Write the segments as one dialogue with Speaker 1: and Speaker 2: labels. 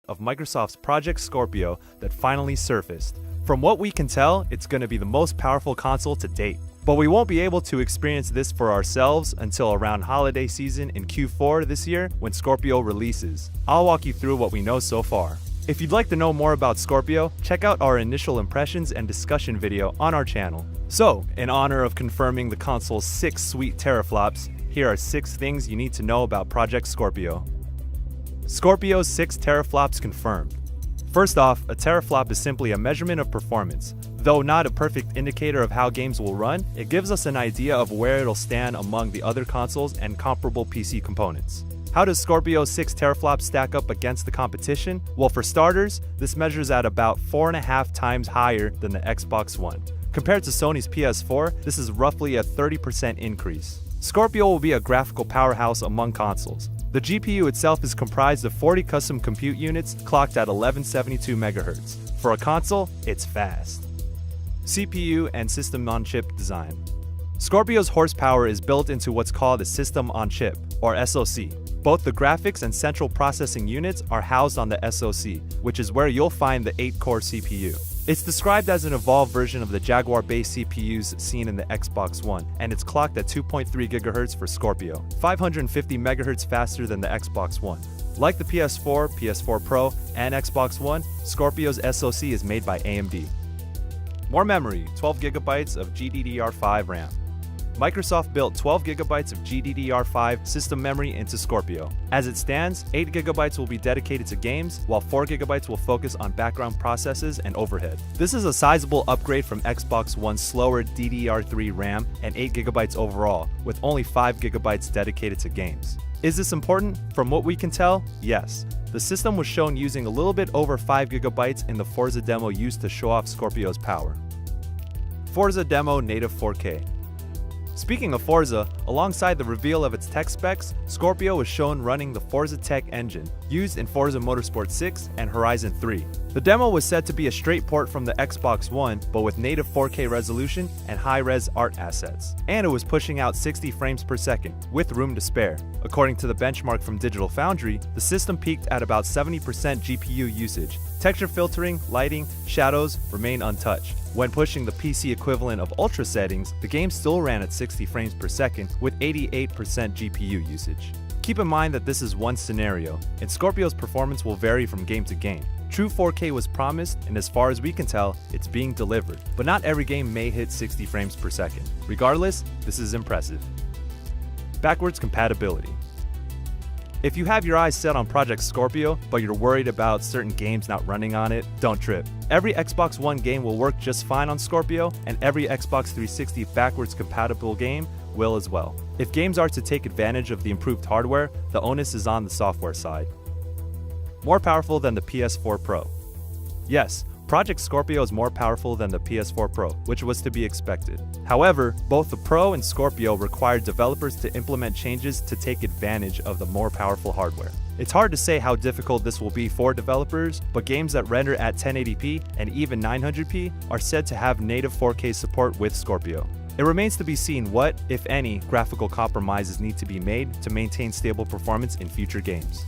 Speaker 1: of Microsoft's Project Scorpio that finally surfaced. From what we can tell, it's going to be the most powerful console to date. But we won't be able to experience this for ourselves until around holiday season in Q4 this year when Scorpio releases. I'll walk you through what we know so far. If you'd like to know more about Scorpio, check out our initial impressions and discussion video on our channel. So, in honor of confirming the console's 6 sweet teraflops, here are 6 things you need to know about Project Scorpio. Scorpio's 6 teraflops confirmed. First off, a teraflop is simply a measurement of performance. Though not a perfect indicator of how games will run, it gives us an idea of where it'll stand among the other consoles and comparable PC components. How does Scorpio's 6 teraflops stack up against the competition? Well, for starters, this measures at about 4.5 times higher than the Xbox One. Compared to Sony's PS4, this is roughly a 30% increase. Scorpio will be a graphical powerhouse among consoles. The GPU itself is comprised of 40 custom compute units clocked at 1172 MHz. For a console, it's fast. CPU and System-on-Chip design. Scorpio's horsepower is built into what's called a System-on-Chip, or SoC. Both the graphics and central processing units are housed on the SoC, which is where you'll find the 8-core CPU. It's described as an evolved version of the Jaguar-based CPUs seen in the Xbox One, and it's clocked at 2.3 GHz for Scorpio, 550 MHz faster than the Xbox One. Like the PS4, PS4 Pro, and Xbox One, Scorpio's SoC is made by AMD. More memory, 12 GB of GDDR5 RAM. Microsoft built 12 GB of GDDR5 system memory into Scorpio. As it stands, 8 GB will be dedicated to games, while 4 GB will focus on background processes and overhead. This is a sizable upgrade from Xbox One's slower DDR3 RAM and 8 GB overall, with only 5 GB dedicated to games. Is this important? From what we can tell, yes. The system was shown using a little bit over 5 GB in the Forza demo used to show off Scorpio's power. Forza demo native 4K. Speaking of Forza, alongside the reveal of its tech specs, Scorpio was shown running the Forza Tech engine, used in Forza Motorsport 6 and Horizon 3. The demo was said to be a straight port from the Xbox One, but with native 4K resolution and high-res art assets. And it was pushing out 60 frames per second, with room to spare. According to the benchmark from Digital Foundry, the system peaked at about 70% GPU usage. Texture filtering, lighting, shadows remain untouched. When pushing the PC equivalent of ultra settings, the game still ran at 60 frames per second with 88% GPU usage. Keep in mind that this is one scenario, and Scorpio's performance will vary from game to game. True 4K was promised, and as far as we can tell, it's being delivered, but not every game may hit 60 frames per second. Regardless, this is impressive. Backwards compatibility. If you have your eyes set on Project Scorpio, but you're worried about certain games not running on it, don't trip. Every Xbox One game will work just fine on Scorpio, and every Xbox 360 backwards compatible game will as well. If games are to take advantage of the improved hardware, the onus is on the software side. More powerful than the PS4 Pro. Yes, Project Scorpio is more powerful than the PS4 Pro, which was to be expected. However, both the Pro and Scorpio required developers to implement changes to take advantage of the more powerful hardware. It's hard to say how difficult this will be for developers, but games that render at 1080p and even 900p are said to have native 4K support with Scorpio. It remains to be seen what, if any, graphical compromises need to be made to maintain stable performance in future games.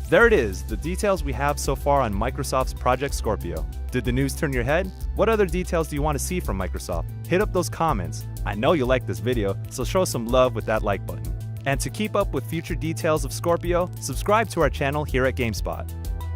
Speaker 1: There it is, the details we have so far on Microsoft's Project Scorpio. Did the news turn your head? What other details do you want to see from Microsoft? Hit up those comments. I know you like this video, so show some love with that like button. And to keep up with future details of Scorpio, subscribe to our channel here at GameSpot.